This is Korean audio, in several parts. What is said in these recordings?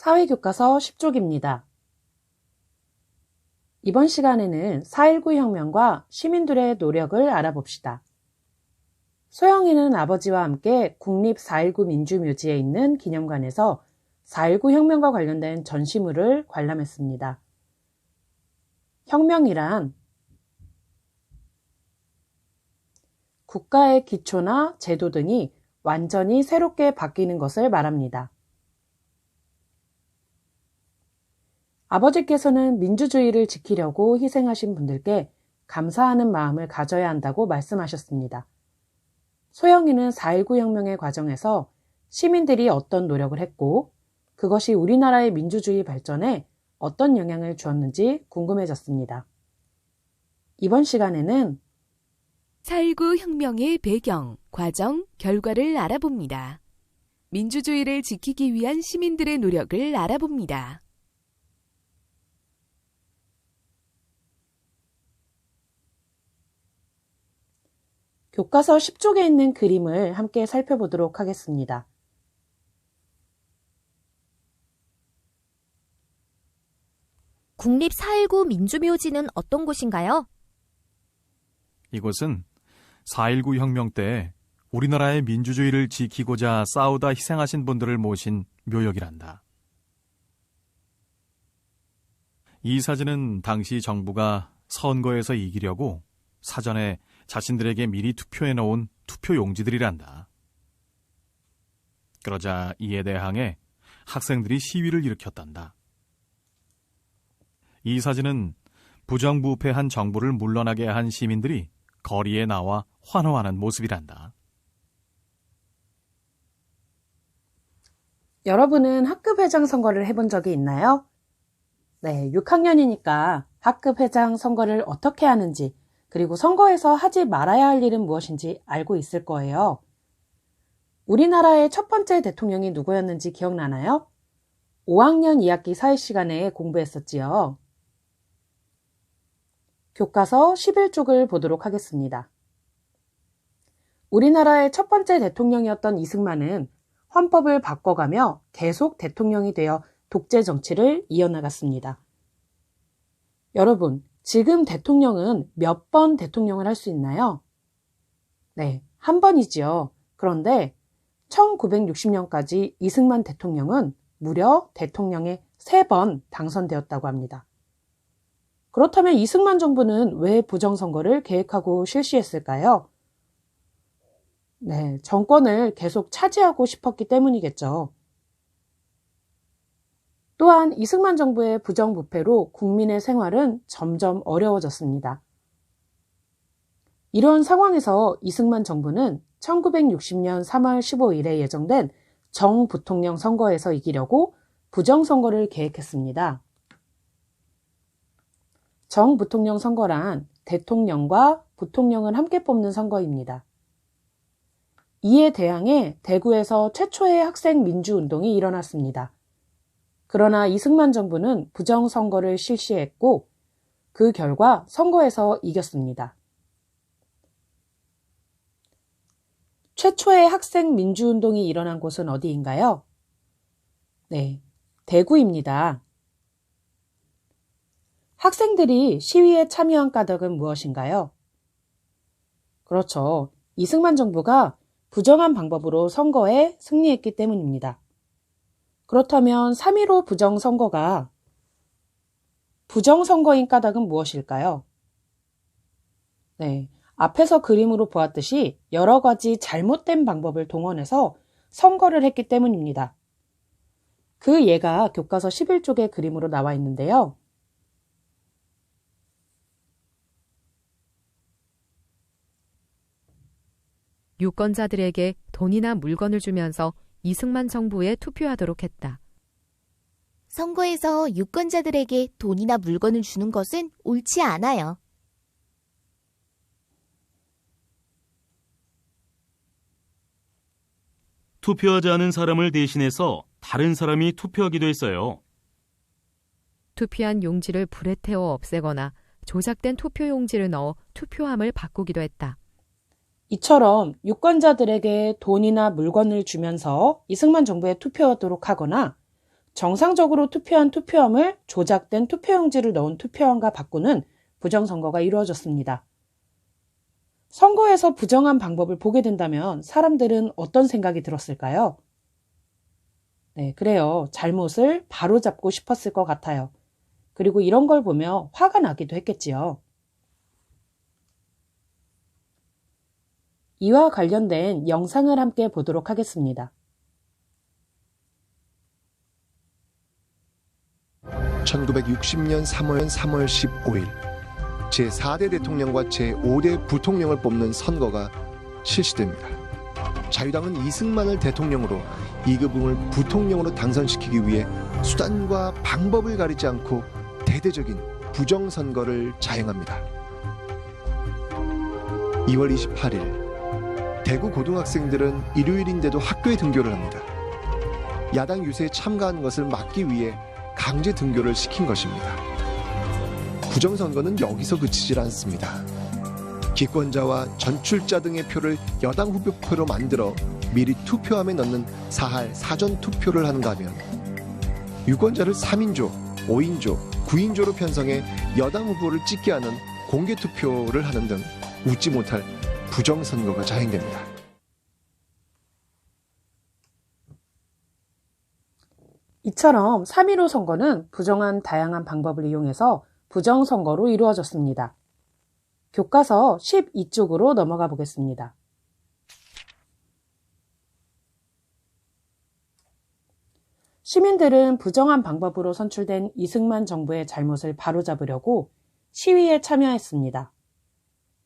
사회교과서 10쪽입니다. 이번 시간에는 4.19 혁명과 시민들의 노력을 알아봅시다. 소영이는 아버지와 함께 국립 4.19 민주묘지에 있는 기념관에서 4.19 혁명과 관련된 전시물을 관람했습니다. 혁명이란 국가의 기초나 제도 등이 완전히 새롭게 바뀌는 것을 말합니다. 아버지께서는 민주주의를 지키려고 희생하신 분들께 감사하는 마음을 가져야 한다고 말씀하셨습니다. 소영이는 4.19 혁명의 과정에서 시민들이 어떤 노력을 했고 그것이 우리나라의 민주주의 발전에 어떤 영향을 주었는지 궁금해졌습니다. 이번 시간에는 4.19 혁명의 배경, 과정, 결과를 알아봅니다. 민주주의를 지키기 위한 시민들의 노력을 알아봅니다. 교과서 10쪽에 있는 그림을 함께 살펴보도록 하겠습니다. 국립 4.19 민주묘지는 어떤 곳인가요? 이곳은 4.19 혁명 때 우리나라의 민주주의를 지키고자 싸우다 희생하신 분들을 모신 묘역이란다. 이 사진은 당시 정부가 선거에서 이기려고 사전에 자신들에게 미리 투표해 놓은 투표 용지들이란다. 그러자 이에 대항해 학생들이 시위를 일으켰단다. 이 사진은 부정부패한 정부를 물러나게 한 시민들이 거리에 나와 환호하는 모습이란다. 여러분은 학급회장 선거를 해본 적이 있나요? 네, 6학년이니까 학급회장 선거를 어떻게 하는지 그리고 선거에서 하지 말아야 할 일은 무엇인지 알고 있을 거예요. 우리나라의 첫 번째 대통령이 누구였는지 기억나나요? 5학년 2학기 사회 시간에 공부했었지요. 교과서 11쪽을 보도록 하겠습니다. 우리나라의 첫 번째 대통령이었던 이승만은 헌법을 바꿔가며 계속 대통령이 되어 독재 정치를 이어나갔습니다. 여러분, 지금 대통령은 몇 번 대통령을 할 수 있나요? 네, 한 번이지요. 그런데 1960년까지 이승만 대통령은 무려 대통령에 3번 당선되었다고 합니다. 그렇다면 이승만 정부는 왜 부정선거를 계획하고 실시했을까요? 네, 정권을 계속 차지하고 싶었기 때문이겠죠. 또한 이승만 정부의 부정부패로 국민의 생활은 점점 어려워졌습니다. 이런 상황에서 이승만 정부는 1960년 3월 15일에 예정된 정부통령 선거에서 이기려고 부정선거를 계획했습니다. 정부통령 선거란 대통령과 부통령을 함께 뽑는 선거입니다. 이에 대항해 대구에서 최초의 학생 민주운동이 일어났습니다. 그러나 이승만 정부는 부정선거를 실시했고 그 결과 선거에서 이겼습니다. 최초의 학생 민주운동이 일어난 곳은 어디인가요? 네, 대구입니다. 학생들이 시위에 참여한 까닭은 무엇인가요? 그렇죠. 이승만 정부가 부정한 방법으로 선거에 승리했기 때문입니다. 그렇다면 3.15 부정선거가 부정선거인 까닭은 무엇일까요? 네, 앞에서 그림으로 보았듯이 여러 가지 잘못된 방법을 동원해서 선거를 했기 때문입니다. 그 예가 교과서 11쪽의 그림으로 나와 있는데요. 유권자들에게 돈이나 물건을 주면서 이승만 정부에 투표하도록 했다. 선거에서 유권자들에게 돈이나 물건을 주는 것은 옳지 않아요. 투표하지 않은 사람을 대신해서 다른 사람이 투표하기도 했어요. 투표한 용지를 불에 태워 없애거나 조작된 투표 용지를 넣어 투표함을 바꾸기도 했다. 이처럼 유권자들에게 돈이나 물건을 주면서 이승만 정부에 투표하도록 하거나 정상적으로 투표한 투표함을 조작된 투표용지를 넣은 투표함과 바꾸는 부정선거가 이루어졌습니다. 선거에서 부정한 방법을 보게 된다면 사람들은 어떤 생각이 들었을까요? 네, 그래요. 잘못을 바로잡고 싶었을 것 같아요. 그리고 이런 걸 보며 화가 나기도 했겠지요. 이와 관련된 영상을 함께 보도록 하겠습니다. 1960년 3월 15일 제4대 대통령과 제5대 부통령을 뽑는 선거가 실시됩니다. 자유당은 이승만을 대통령으로 이급웅을 부통령으로 당선시키기 위해 수단과 방법을 가리지 않고 대대적인 부정선거를 자행합니다. 2월 28일 대구 고등학생들은 일요일인데도 학교에 등교를 합니다. 야당 유세에 참가하는 것을 막기 위해 강제 등교를 시킨 것입니다. 부정선거는 여기서 그치질 않습니다. 기권자와 전출자 등의 표를 여당 후보표로 만들어 미리 투표함에 넣는 사할 사전 투표를 하는가 하면 유권자를 3인조, 5인조, 9인조로 편성해 여당 후보를 찍게 하는 공개 투표를 하는 등 웃지 못할 부정선거가 자행됩니다. 이처럼 3.15 선거는 부정한 다양한 방법을 이용해서 부정선거로 이루어졌습니다. 교과서 12쪽으로 넘어가 보겠습니다. 시민들은 부정한 방법으로 선출된 이승만 정부의 잘못을 바로잡으려고 시위에 참여했습니다.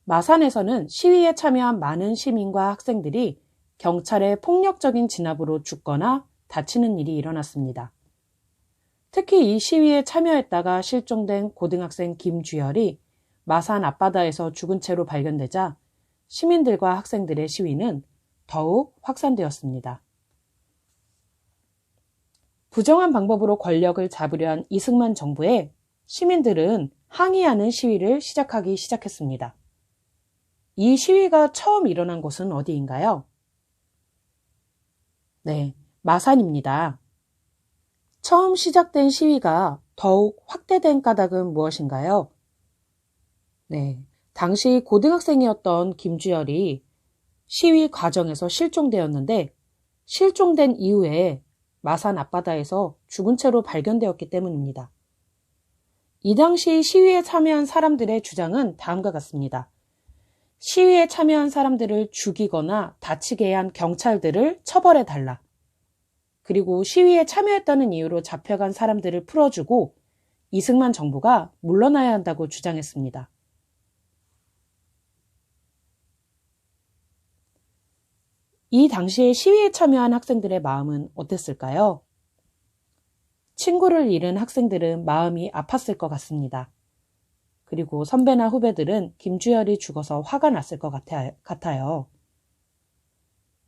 마산에서는 시위에 참여한 많은 시민과 학생들이 경찰의 폭력적인 진압으로 죽거나 다치는 일이 일어났습니다. 특히 이 시위에 참여했다가 실종된 고등학생 김주열이 마산 앞바다에서 죽은 채로 발견되자 시민들과 학생들의 시위는 더욱 확산되었습니다. 부정한 방법으로 권력을 잡으려 한 이승만 정부에 시민들은 항의하는 시위를 시작하기 시작했습니다. 이 시위가 처음 일어난 곳은 어디인가요? 네, 마산입니다. 처음 시작된 시위가 더욱 확대된 까닭은 무엇인가요? 네, 당시 고등학생이었던 김주열이 시위 과정에서 실종되었는데 실종된 이후에 마산 앞바다에서 죽은 채로 발견되었기 때문입니다. 이 당시 시위에 참여한 사람들의 주장은 다음과 같습니다. 시위에 참여한 사람들을 죽이거나 다치게 한 경찰들을 처벌해달라. 그리고 시위에 참여했다는 이유로 잡혀간 사람들을 풀어주고 이승만 정부가 물러나야 한다고 주장했습니다. 이 당시에 시위에 참여한 학생들의 마음은 어땠을까요? 친구를 잃은 학생들은 마음이 아팠을 것 같습니다. 그리고 선배나 후배들은 김주열이 죽어서 화가 났을 것 같아요.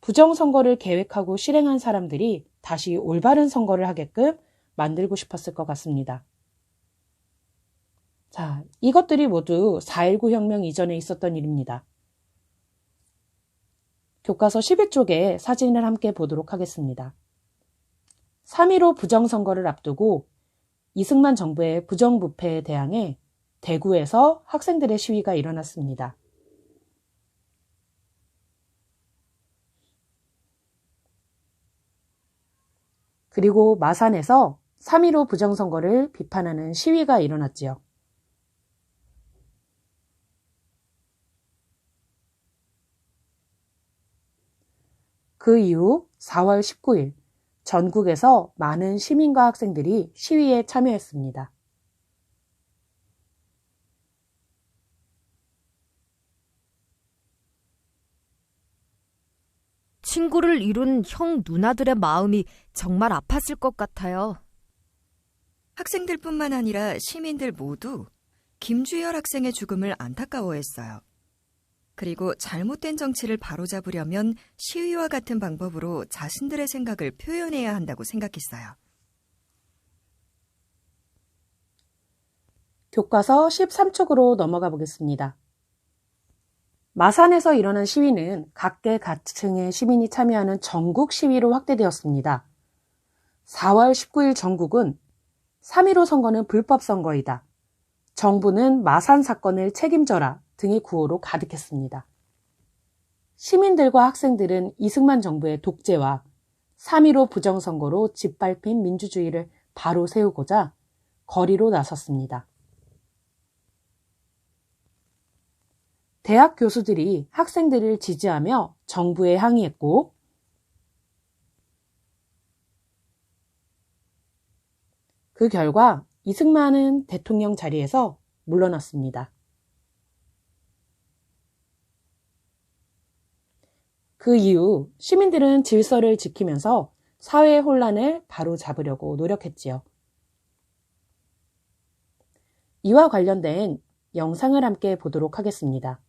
부정선거를 계획하고 실행한 사람들이 다시 올바른 선거를 하게끔 만들고 싶었을 것 같습니다. 자, 이것들이 모두 4.19 혁명 이전에 있었던 일입니다. 교과서 11쪽에 사진을 함께 보도록 하겠습니다. 3.15 부정선거를 앞두고 이승만 정부의 부정부패에 대항해 대구에서 학생들의 시위가 일어났습니다. 그리고 마산에서 3.15 부정선거를 비판하는 시위가 일어났지요. 그 이후 4월 19일 전국에서 많은 시민과 학생들이 시위에 참여했습니다. 친구를 잃은 형 누나들의 마음이 정말 아팠을 것 같아요. 학생들뿐만 아니라 시민들 모두 김주열 학생의 죽음을 안타까워했어요. 그리고 잘못된 정치를 바로잡으려면 시위와 같은 방법으로 자신들의 생각을 표현해야 한다고 생각했어요. 교과서 13쪽으로 넘어가 보겠습니다. 마산에서 일어난 시위는 각계각층의 시민이 참여하는 전국 시위로 확대되었습니다. 4월 19일 전국은 3.15 선거는 불법 선거이다. 정부는 마산 사건을 책임져라 등의 구호로 가득했습니다. 시민들과 학생들은 이승만 정부의 독재와 3.15 부정선거로 짓밟힌 민주주의를 바로 세우고자 거리로 나섰습니다. 대학 교수들이 학생들을 지지하며 정부에 항의했고, 그 결과 이승만은 대통령 자리에서 물러났습니다. 그 이후 시민들은 질서를 지키면서 사회의 혼란을 바로잡으려고 노력했지요. 이와 관련된 영상을 함께 보도록 하겠습니다.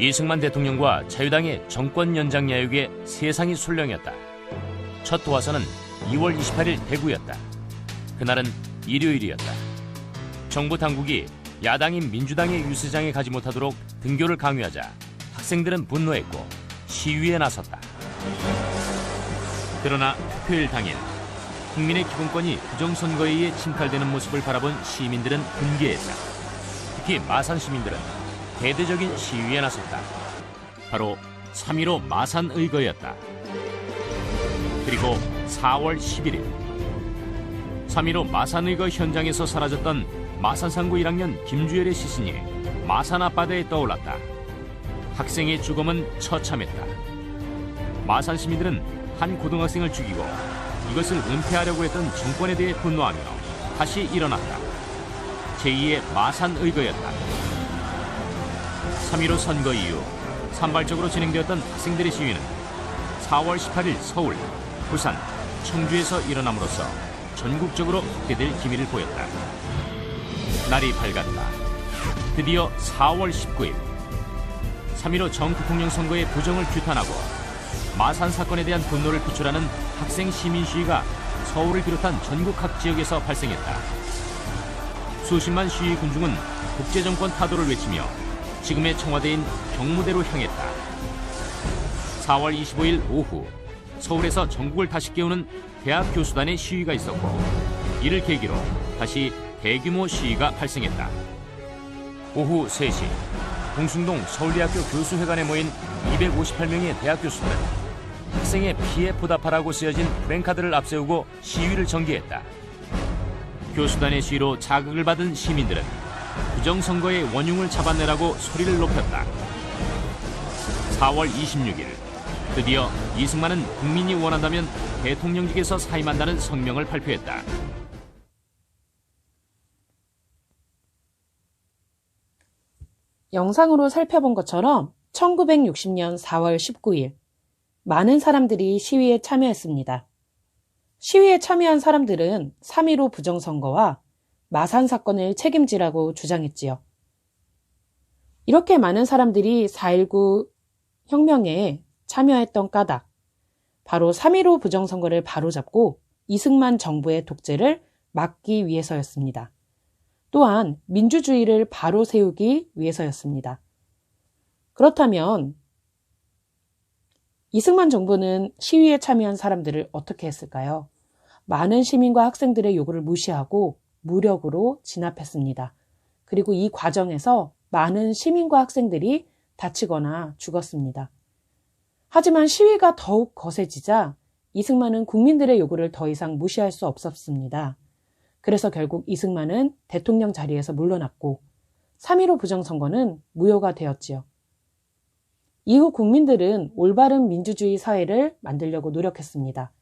이승만 대통령과 자유당의 정권 연장 야욕에 세상이 술렁였다. 첫 도화선은 2월 28일 대구였다. 그날은 일요일이었다. 정부 당국이 야당인 민주당의 유세장에 가지 못하도록 등교를 강요하자 학생들은 분노했고 시위에 나섰다. 그러나 투표일 당일 국민의 기본권이 부정선거에 의해 침탈되는 모습을 바라본 시민들은 분개했다. 특히 마산 시민들은 대대적인 시위에 나섰다. 바로 3.15 마산의거였다. 그리고 4월 11일 3.15 마산의거 현장에서 사라졌던 마산상고 1학년 김주열의 시신이 마산 앞바다에 떠올랐다. 학생의 죽음은 처참했다. 마산 시민들은 한 고등학생을 죽이고 이것을 은폐하려고 했던 정권에 대해 분노하며 다시 일어났다. 제2의 마산의거였다. 3.15 선거 이후 산발적으로 진행되었던 학생들의 시위는 4월 18일 서울, 부산, 청주에서 일어남으로써 전국적으로 확대될 기미를 보였다. 날이 밝았다. 드디어 4월 19일 3.15 전 대통령 선거의 부정을 규탄하고 마산 사건에 대한 분노를 표출하는 학생 시민 시위가 서울을 비롯한 전국 각 지역에서 발생했다. 수십만 시위 군중은 독재정권 타도를 외치며 지금의 청와대인 경무대로 향했다. 4월 25일 오후 서울에서 전국을 다시 깨우는 대학 교수단의 시위가 있었고, 이를 계기로 다시 대규모 시위가 발생했다. 오후 3시 공숭동 서울대학교 교수회관에 모인 258명의 대학 교수들은 학생의 피해 보답하라고 쓰여진 프랭카드를 앞세우고 시위를 전개했다. 교수단의 시위로 자극을 받은 시민들은 부정선거의 원흉을 잡아내라고 소리를 높였다. 4월 26일 드디어 이승만은 국민이 원한다면 대통령직에서 사임한다는 성명을 발표했다. 영상으로 살펴본 것처럼 1960년 4월 19일 많은 사람들이 시위에 참여했습니다. 시위에 참여한 사람들은 3.15 부정선거와 마산 사건을 책임지라고 주장했지요. 이렇게 많은 사람들이 4.19 혁명에 참여했던 까닭, 바로 3.15 부정선거를 바로잡고 이승만 정부의 독재를 막기 위해서였습니다. 또한 민주주의를 바로 세우기 위해서였습니다. 그렇다면 이승만 정부는 시위에 참여한 사람들을 어떻게 했을까요? 많은 시민과 학생들의 요구를 무시하고 무력으로 진압했습니다. 그리고 이 과정에서 많은 시민과 학생들이 다치거나 죽었습니다. 하지만 시위가 더욱 거세지자 이승만은 국민들의 요구를 더 이상 무시할 수 없었습니다. 그래서 결국 이승만은 대통령 자리에서 물러났고 3.15 부정선거는 무효가 되었지요. 이후 국민들은 올바른 민주주의 사회를 만들려고 노력했습니다.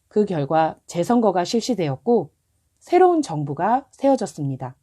그 결과 재선거가 실시되었고 새로운 정부가 세워졌습니다.